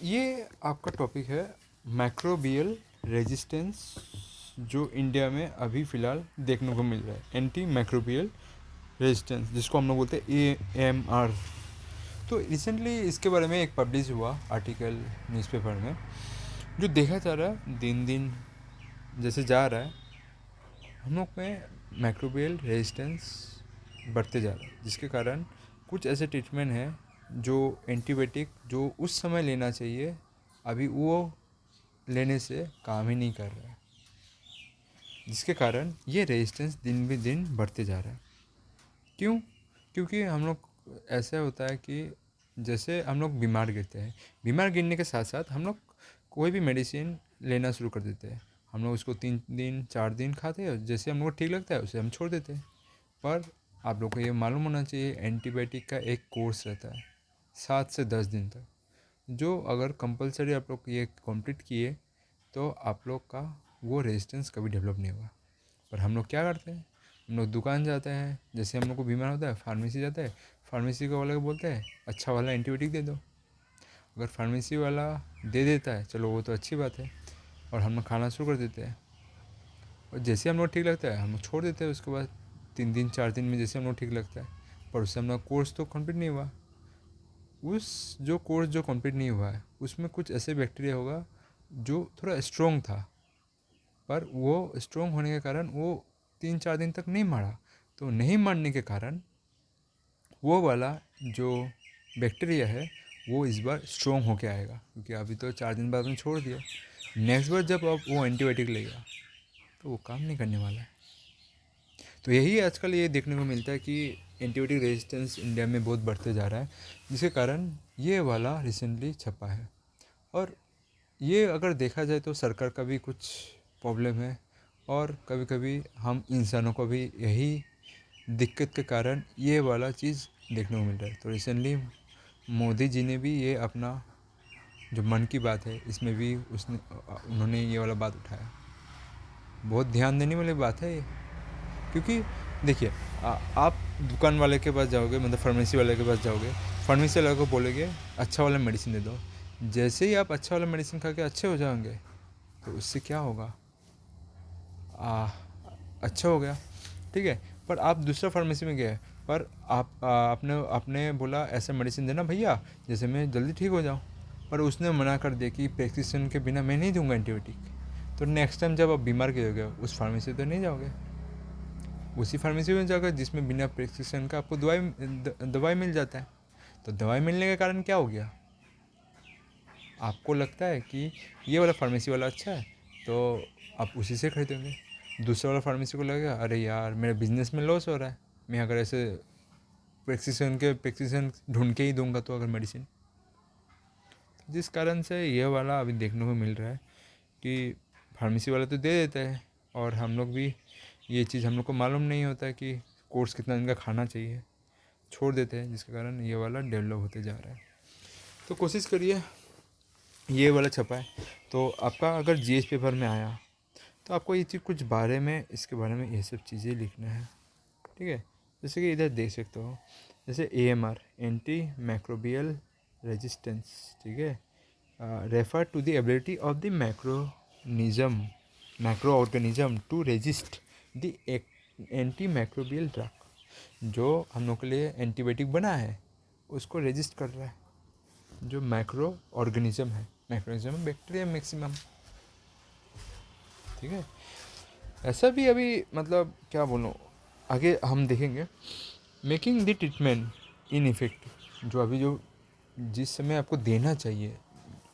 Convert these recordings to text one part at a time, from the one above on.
ये आपका टॉपिक है माइक्रोबियल रेजिस्टेंस, जो इंडिया में अभी फ़िलहाल देखने को मिल रहा है, एंटी माइक्रोबियल रेजिस्टेंस, जिसको हम लोग बोलते हैं AMR। तो रिसेंटली इसके बारे में एक पब्लिश हुआ आर्टिकल न्यूज़पेपर में, जो देखा जा रहा है दिन दिन जैसे जा रहा है हम लोग में माइक्रोबियल रेजिस्टेंस बढ़ते जा रहा है, जिसके कारण कुछ ऐसे ट्रीटमेंट हैं जो एंटीबायोटिक जो उस समय लेना चाहिए अभी वो लेने से काम ही नहीं कर रहा है, जिसके कारण ये रेजिस्टेंस दिन भी दिन बढ़ते जा रहा है। क्यों? क्योंकि हम लोग ऐसा होता है कि जैसे हम लोग बीमार गिरते हैं, बीमार गिरने के साथ साथ हम लोग कोई भी मेडिसिन लेना शुरू कर देते हैं। हम लोग उसको 3 दिन 4 दिन खाते हैं, जैसे हम लोग ठीक लगता है उसे हम छोड़ देते हैं। पर आप लोग को ये मालूम होना चाहिए एंटीबायोटिक का एक कोर्स रहता है 7 से 10 दिन तक, जो अगर कंपलसरी आप लोग ये कंप्लीट किए तो आप लोग का वो रेजिस्टेंस कभी डेवलप नहीं होगा। पर हम लोग क्या करते हैं, हम लोग दुकान जाते हैं, जैसे हम लोग को बीमार होता है फार्मेसी जाते हैं, फार्मेसी का वाले को बोलते हैं अच्छा वाला एंटीबायोटिक दे दो। अगर फार्मेसी वाला दे देता है चलो वो तो अच्छी बात है, और हम लोग खाना शुरू कर देते हैं, और जैसे हम लोग ठीक लगता है हम लोग छोड़ देते हैं। उसके बाद 3 दिन 4 दिन में जैसे हम लोग ठीक लगता है, पर उससे हम लोग कोर्स तो कंप्लीट नहीं हुआ। उस जो कोर्स जो कंप्लीट नहीं हुआ है उसमें कुछ ऐसे बैक्टीरिया होगा जो थोड़ा स्ट्रॉन्ग था, पर वो स्ट्रॉन्ग होने के कारण वो 3 4 दिन तक नहीं मरा। तो नहीं मरने के कारण वो वाला जो बैक्टीरिया है वो इस बार स्ट्रॉन्ग होके आएगा, क्योंकि अभी तो 4 दिन बाद में छोड़ दिया। नेक्स्ट बार जब आप वो एंटीबायोटिक लेगा तो वो काम नहीं करने वाला है। तो यही आजकल ये देखने को मिलता है कि एंटीबायोटिक रेजिस्टेंस इंडिया में बहुत बढ़ते जा रहा है, जिसके कारण ये वाला रिसेंटली छपा है। और ये अगर देखा जाए तो सरकार का भी कुछ प्रॉब्लम है, और कभी कभी हम इंसानों को भी यही दिक्कत के कारण ये वाला चीज़ देखने को मिल रहा है। तो रिसेंटली मोदी जी ने भी ये अपना जो मन की बात है इसमें भी उन्होंने ये वाला बात उठाया। बहुत ध्यान देने वाली बात है ये, क्योंकि देखिए आप दुकान वाले के पास जाओगे, मतलब फार्मेसी वाले के पास जाओगे, फार्मेसी वाले को बोलोगे अच्छा वाला मेडिसिन दे दो। जैसे ही आप अच्छा वाला मेडिसिन खा के अच्छे हो जाओगे तो उससे क्या होगा, अच्छा हो गया, ठीक है। पर आप दूसरा फार्मेसी में गए, पर आपने आपने बोला ऐसा मेडिसिन देना भैया जैसे मैं जल्दी ठीक हो जाऊँ, पर उसने मना कर दिया कि प्रेस्क्रिप्शन के बिना मैं नहीं दूंगा एंटीबायोटिक। तो नेक्स्ट टाइम जब आप बीमार गिरोगे उस फार्मेसी तो नहीं जाओगे, उसी फार्मेसी में जाओगे जिसमें बिना प्रेस्क्रिप्शन का आपको दवाई मिल जाता है। तो दवाई मिलने के कारण क्या हो गया, आपको लगता है कि ये वाला फार्मेसी वाला अच्छा है तो आप उसी से खरीदेंगे। दूसरा वाला फार्मेसी को लगेगा अरे यार मेरे बिजनेस में लॉस हो रहा है, मैं अगर ऐसे प्रेस्क्रिप्शन ढूंढ के ही दूंगा तो अगर मेडिसिन, जिस कारण से ये वाला अभी देखने को मिल रहा है कि फार्मेसी वाला तो दे देता है, और हम लोग भी ये चीज़ हम लोग को मालूम नहीं होता है कि कोर्स कितना दिन का खाना चाहिए, छोड़ देते हैं, जिसके कारण ये वाला डेवलप होते जा रहा है। तो कोशिश करिए ये वाला छपा है तो आपका अगर जीएस पेपर में आया तो आपको ये चीज़ कुछ बारे में इसके बारे में ये सब चीज़ें लिखना है, ठीक है। जैसे कि इधर देख सकते हो, जैसे AMR एंटी माइक्रोबियल रेजिस्टेंस, ठीक है, refer to the ability of the microorganism to resist the antimicrobial drug. जो हम लोग के लिए एंटीबायोटिक बना है उसको रेजिस्ट कर रहा है, जो माइक्रो ऑर्गेनिज्म है, माइक्रोनिज्म बैक्टीरिया मैक्सिमम, ठीक है। ऐसा भी अभी मतलब क्या बोलूँ, आगे हम देखेंगे। Making the treatment in effective, जो अभी जो जिस समय आपको देना चाहिए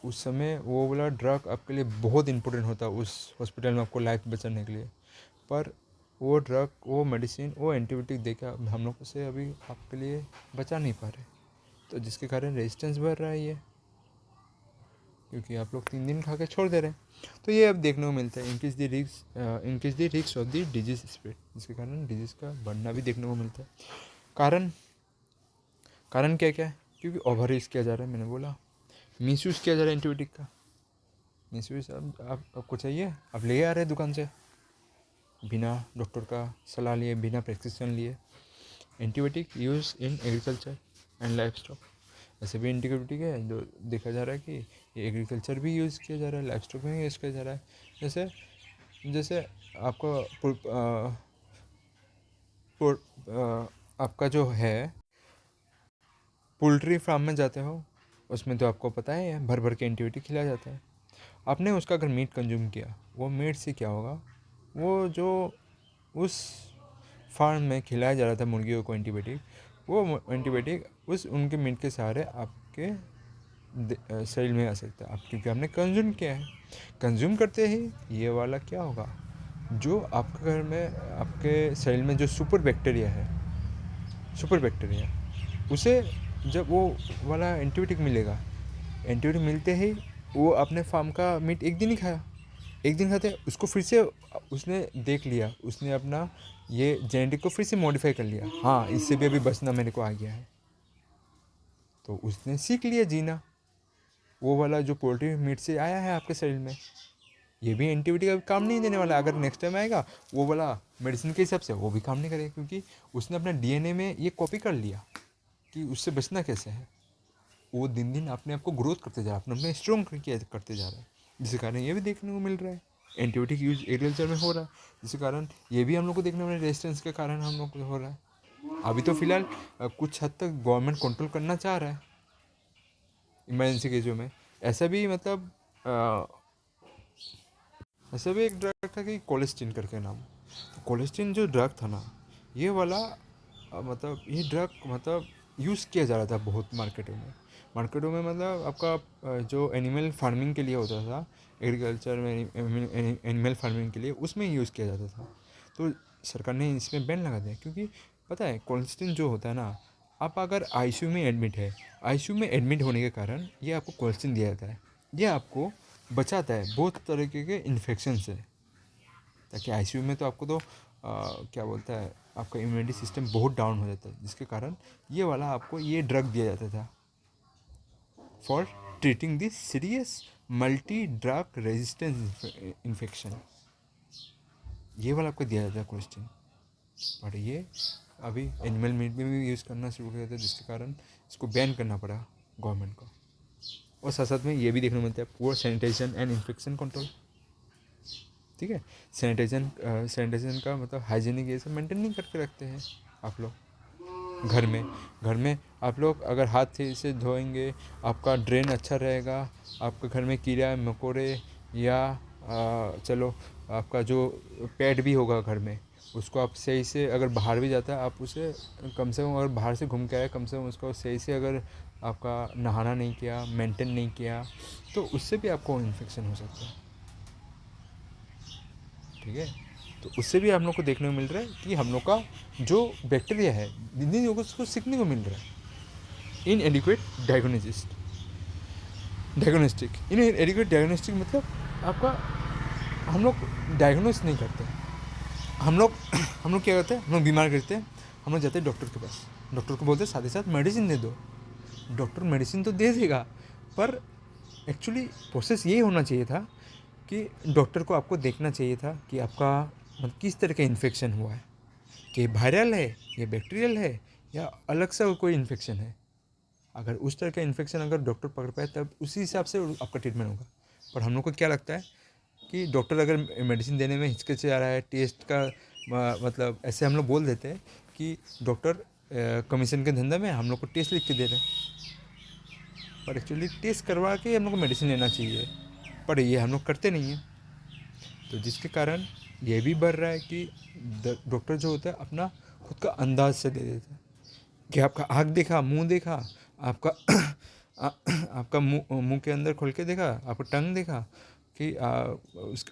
उस समय वो वाला ड्रग आपके लिए बहुत इंपॉर्टेंट होता है उस हॉस्पिटल में आपको लाइफ बचाने के लिए, पर वो ड्रग वो मेडिसिन वो एंटीबायोटिक देकर हम लोग से अभी आपके लिए बचा नहीं पा रहे, तो जिसके कारण रेजिस्टेंस बढ़ रहा है ये, क्योंकि आप लोग 3 दिन खा के छोड़ दे रहे हैं। तो ये अब देखने को मिलता है increase the risk of the disease spread, जिसके कारण डिजीज़ का बढ़ना भी देखने को मिलता है। कारण कारण क्या क्या है, क्योंकि ओवर यूज़ किया जा रहा है, मैंने बोला मिस यूज़ किया जा रहा है एंटीबायोटिक का। मिस यूज़ आपको चाहिए आप ले आ रहे हैं दुकान से बिना डॉक्टर का सलाह लिए, बिना प्रेस्क्रिप्शन लिए। Antibiotic use in agriculture and life stock, ऐसे भी एंटीबायोटिक है जो देखा जा रहा है कि ये एग्रीकल्चर भी यूज़ किया जा रहा है, लाइफ स्टॉक में यूज़ किया जा रहा है। जैसे जैसे आपका आपका जो है पोल्ट्री फार्म में जाते हो, उसमें तो आपको पता है भर भर के एंटीबायोटिक खिलाया जाता है। आपने उसका अगर मीट कंज्यूम किया, वो मीट से क्या होगा, वो जो उस फार्म में खिलाया जा रहा था मुर्गियों को एंटीबायोटिक, वो एंटीबायोटिक उस उनके मीट के सहारे आपके शरीर में आ सकता है, आप क्योंकि आपने कंज्यूम किया है। कंज्यूम करते ही ये वाला क्या होगा, जो आपके घर में आपके शरीर में जो सुपर बैक्टीरिया उसे जब वो वाला एंटीबायोटिक मिलेगा, एंटीबायोटिक मिलते ही वो अपने फार्म का मीट एक दिन ही खाया, एक दिन खाते उसको फिर से उसने देख लिया, उसने अपना ये जेनेटिक को फिर से मॉडिफाई कर लिया, हाँ इससे भी अभी बचना मेरे को आ गया है, तो उसने सीख लिया जीना। वो वाला जो पोल्ट्री मीट से आया है आपके शरीर में, ये भी एंटीबायोटिक अभी काम नहीं देने वाला। अगर नेक्स्ट टाइम आएगा वो वाला मेडिसिन के हिसाब से, वो भी काम नहीं करेगा, क्योंकि उसने अपना डीएनए में ये कॉपी कर लिया कि उससे बचना कैसे है। वो दिन दिन अपने आप को ग्रोथ करते जा रहा है, अपने अपने स्ट्रॉन्ग करते जा रहा है, जिसके कारण ये भी देखने को मिल रहा है एंटीबायोटिक यूज एग्रीकल्चर में हो रहा है, जिसके कारण ये भी हम लोग को देखने को मिल रहा है, रेजिस्टेंस के कारण हम लोग को हो रहा है। अभी तो फिलहाल कुछ हद तक गवर्नमेंट कंट्रोल करना चाह रहा है इमरजेंसी केसों में। ऐसा भी मतलब ऐसा भी एक ड्रग था कि कोलेस्टिन करके नाम, तो कोलेस्टिन जो ड्रग था ना, ये वाला मतलब ये ड्रग मतलब यूज़ किया जा रहा था बहुत मार्केटों में मतलब आपका जो एनिमल फार्मिंग के लिए होता था, एग्रीकल्चर में एनिमल फार्मिंग के लिए उसमें यूज़ किया जाता था। तो सरकार ने इसमें बैन लगा दिया, क्योंकि पता है कोलेस्टिन जो होता है ना, आप अगर आईसीयू में एडमिट है, आईसीयू में एडमिट होने के कारण ये आपको कोलेस्टिन दिया जाता है, ये आपको बचाता है बहुत तरीके के इन्फेक्शन से। ताकि आईसीयू में तो आपको तो क्या बोलता है, आपका इम्यूनिटी सिस्टम बहुत डाउन हो जाता है, जिसके कारण ये वाला आपको ये ड्रग दिया जाता था for treating this serious multi drug resistance infection, ये वाला आपको दिया जाता है क्वेश्चन। और ये अभी एनिमल मीट में भी यूज़ करना शुरू किया था, जिसके कारण इसको बैन करना पड़ा गवर्नमेंट को। और साथ साथ में ये भी देखने को मिलता है poor sanitisation and infection control. ठीक है, सैनिटाइजेशन का मतलब हाइजीनिक ये सब मेंटेन नहीं करके रखते हैं आप लोग घर में आप लोग अगर हाथ से धोएंगे, आपका ड्रेन अच्छा रहेगा, आपके घर में कीड़ा मकोड़े या चलो आपका जो पेट भी होगा घर में, उसको आप सही से, अगर बाहर भी जाता है आप उसे कम से कम, अगर बाहर से घूम के आए कम से कम उसको सही से अगर आपका नहाना नहीं किया, मेंटेन नहीं किया, तो उससे भी आपको इन्फेक्शन हो सकता है। ठीक है, तो उससे भी हम लोग को देखने को मिल रहा है कि हम लोग का जो बैक्टीरिया है दिन दिन लोगों को सीखने को मिल रहा है। इन एडिक्वेट डायग्नोस्टिक मतलब आपका, हम लोग डायग्नोस नहीं करते, हम लोग क्या करते हैं, हम लोग बीमार करते हैं, हम लोग जाते हैं डॉक्टर के पास, डॉक्टर को बोलते हैं साथ ही साथ मेडिसिन दे दो। डॉक्टर मेडिसिन तो दे देगा, पर एक्चुअली प्रोसेस ये होना चाहिए था कि डॉक्टर को आपको देखना चाहिए था कि आपका मतलब किस तरह का इन्फेक्शन हुआ है, कि वायरल है या बैक्टीरियल है या अलग सा कोई इन्फेक्शन है। अगर उस तरह का इन्फेक्शन अगर डॉक्टर पकड़ पाए तब उसी हिसाब से आपका ट्रीटमेंट होगा। पर हम लोग को क्या लगता है कि डॉक्टर अगर मेडिसिन देने में हिचकिचा रहा है, टेस्ट का मतलब ऐसे हम लोग बोल देते हैं कि डॉक्टर कमीशन के धंधा में हम लोग को टेस्ट लिख के दे रहे हैं, पर एक्चुअली टेस्ट करवा के हम लोग को मेडिसिन लेना चाहिए, पर ये हम लोग करते नहीं हैं। तो जिसके कारण ये भी बढ़ रहा है कि डॉक्टर जो होता है अपना खुद का अंदाज से दे देता है कि आपका आँख देखा, मुंह देखा, आपका आपका मुंह के अंदर खोल के देखा, आपका टंग देखा, कि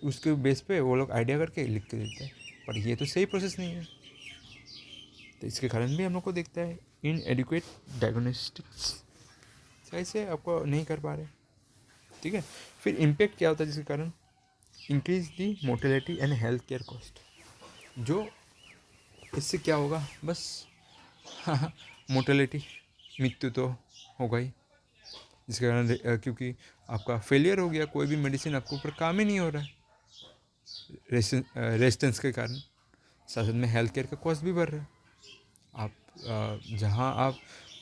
उसके बेस पे वो लोग आइडिया करके लिख के देते हैं, पर ये तो सही प्रोसेस नहीं है। तो इसके कारण भी हम लोग को देखता है इन एडिक्वेट डायग्नोस्टिक्स सही से आपको नहीं कर पा रहे। ठीक है, फिर इम्पेक्ट क्या होता है जिसके कारण, increase the mortality and health care cost. जो इससे क्या होगा, बस मोर्टेलिटी, मृत्यु तो होगा ही, जिसके कारण क्योंकि आपका फेलियर हो गया, कोई भी मेडिसिन आपके ऊपर काम ही नहीं हो रहा है रेजिस्टेंस के कारण। साथ में हेल्थ केयर का कॉस्ट भी बढ़ रहा है। आप जहाँ आप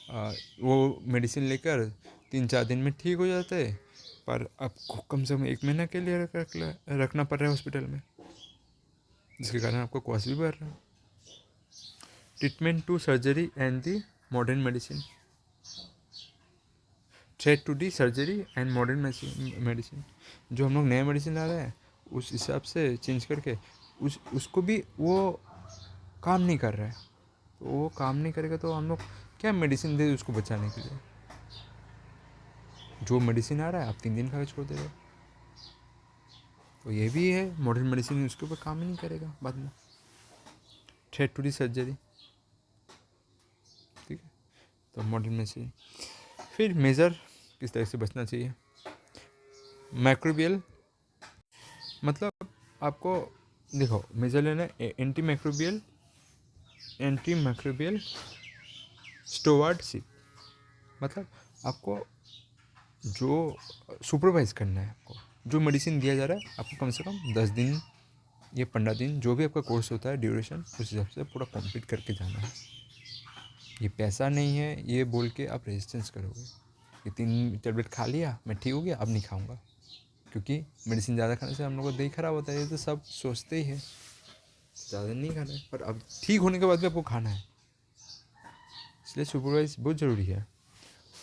वो मेडिसिन लेकर 3-4 दिन में ठीक हो जाते, पर आपको कम से कम 1 महीना के लिए रखना पड़ रहा है हॉस्पिटल में, जिसके कारण आपका कॉस्ट भी बढ़ रहा है। Treatment to surgery and the modern medicine, threat to the surgery and modern medicine, जो हम लोग नया मेडिसिन ला रहे हैं उस हिसाब से चेंज करके उसको भी वो काम नहीं कर रहा है, तो वो काम नहीं करेगा तो हम लोग क्या मेडिसिन दे उसको बचाने के लिए। जो मेडिसिन आ रहा है आप 3 दिन खा के छोड़ दे रहे हो, तो ये भी है मॉडर्न मेडिसिन उसके ऊपर काम ही नहीं करेगा बाद में। थ्रेट टू दी सर्जरी, ठीक है, तो मॉडर्न मेडिसिन। फिर मेजर किस तरह से बचना चाहिए। माइक्रोबियल मतलब आपको देखो मेजर लेना है एंटी माइक्रोबियल स्टोवार्डशिप, मतलब आपको जो सुपरवाइज करना है, आपको जो मेडिसिन दिया जा रहा है आपको कम से कम 10 दिन या 15 दिन जो भी आपका कोर्स होता है ड्यूरेशन, उस हिसाब से पूरा कंप्लीट करके जाना है। ये पैसा नहीं है ये बोल के आप रेजिस्टेंस करोगे, ये 3 टैबलेट खा लिया मैं ठीक हो गया अब नहीं खाऊंगा, क्योंकि मेडिसिन ज़्यादा खाने से हम लोग का दही खराब होता है, ये तो सब सोचते ही है, ज़्यादा नहीं खाना है, पर अब ठीक होने के बाद भी आपको खाना है, इसलिए सुपरवाइज बहुत ज़रूरी है।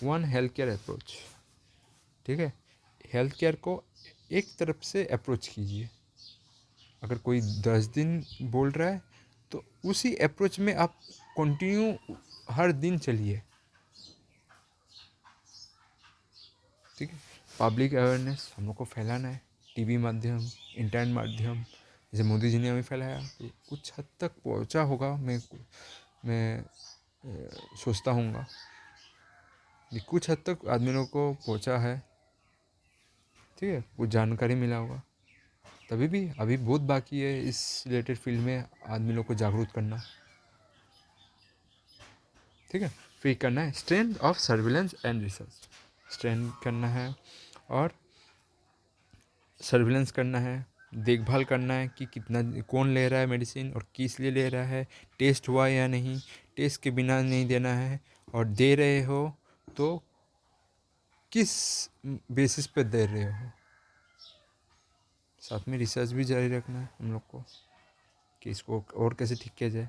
1 हेल्थ केयर अप्रोच, ठीक है, हेल्थ केयर को एक तरफ से अप्रोच कीजिए। अगर कोई 10 दिन बोल रहा है तो उसी अप्रोच में आप कंटिन्यू हर दिन चलिए, ठीक है। पब्लिक अवेयरनेस हम लोग को फैलाना है, टीवी माध्यम, इंटरनेट माध्यम, जैसे मोदी जी ने हमें फैलाया तो कुछ हद तक पहुंचा होगा, मैं सोचता हूँगा कि कुछ हद तक आदमी लोगों को पहुंचा है, ठीक है, कुछ जानकारी मिला होगा। तभी भी अभी बहुत बाकी है इस रिलेटेड फील्ड में आदमी लोग को जागरूक करना, ठीक है। फिर करना है strength of surveillance and research, strength करना है और सर्विलेंस करना है, देखभाल करना है कि कितना कौन ले रहा है मेडिसिन और किस लिए ले रहा है, टेस्ट हुआ या नहीं, टेस्ट के बिना नहीं देना है, और दे रहे हो तो किस बेसिस पे दे रहे हो। साथ में रिसर्च भी जारी रखना है हम लोग को कि इसको और कैसे ठीक किया जाए।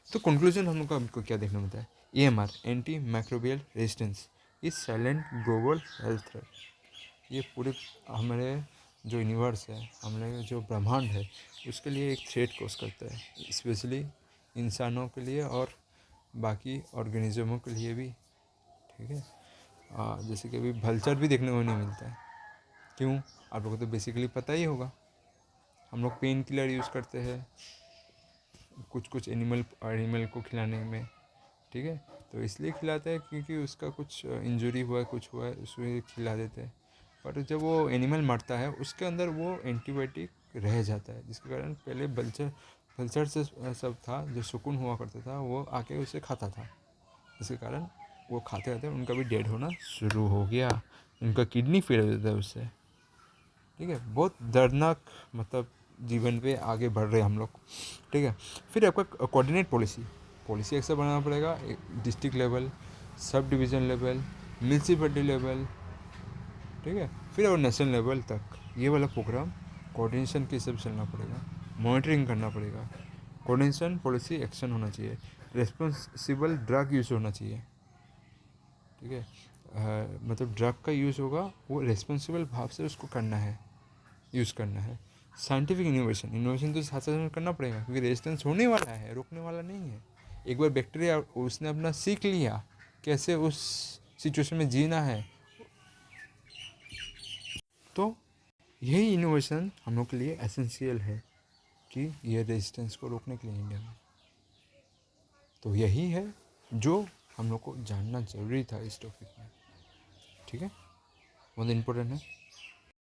तो कंक्लूजन हम लोग का आपको क्या देखने मिलता है, EMR anti microbial resistance is silent global health threat, ये पूरे हमारे जो यूनिवर्स है, हमारे जो ब्रह्मांड है उसके लिए एक थ्रेट कोस करता है, स्पेशली इंसानों के लिए और बाकी ऑर्गेनिज्मों के लिए भी, ठीक है। जैसे कि अभी भल्चर भी देखने को नहीं मिलता है, क्यों, आप लोगों को तो बेसिकली पता ही होगा, हम लोग पेन किलर यूज़ करते हैं कुछ एनिमल को खिलाने में, ठीक है, तो इसलिए खिलाते हैं क्योंकि उसका कुछ इंजरी हुआ है, कुछ हुआ है, उसमें खिला देते हैं, पर जब वो एनिमल मरता है उसके अंदर वो एंटीबायोटिक रह जाता है, जिसके कारण पहले बल्चर से सब था जो सुकून हुआ करता था वो आके उसे खाता था, जिसके कारण वो खाते खाते उनका भी डेड होना शुरू हो गया, उनका किडनी फेल हो जाता है उससे, ठीक है। बहुत दर्दनाक मतलब जीवन पे आगे बढ़ रहे हैं हम लोग, ठीक है। फिर आपका कोऑर्डिनेट पॉलिसी अक्सर बनाना पड़ेगा, district level, sub division level, municipality level, ठीक है, फिर और नेशनल लेवल तक ये वाला प्रोग्राम कोऑर्डिनेशन के हिसाब से चलना पड़ेगा, मॉनिटरिंग करना पड़ेगा, कोऑर्डिनेशन पॉलिसी एक्शन होना चाहिए, रिस्पॉन्सिबल ड्रग यूज़ होना चाहिए, ठीक है। मतलब ड्रग का यूज़ होगा वो रिस्पॉन्सिबल भाव से उसको करना है, यूज़ करना है। साइंटिफिक इनोवेशन तो साथ साथ करना पड़ेगा, क्योंकि रेजिस्टेंस होने वाला है, रोकने वाला नहीं है। एक बार बैक्टीरिया उसने अपना सीख लिया कैसे उस सिचुएशन में जीना है, तो यही इनोवेशन हम लोग के लिए एसेंशियल है कि ये रेजिस्टेंस को रोकने के लिए इंडिया में। तो यही है जो हम लोग को जानना ज़रूरी था इस टॉपिक में, ठीक है, बहुत इम्पोर्टेंट है।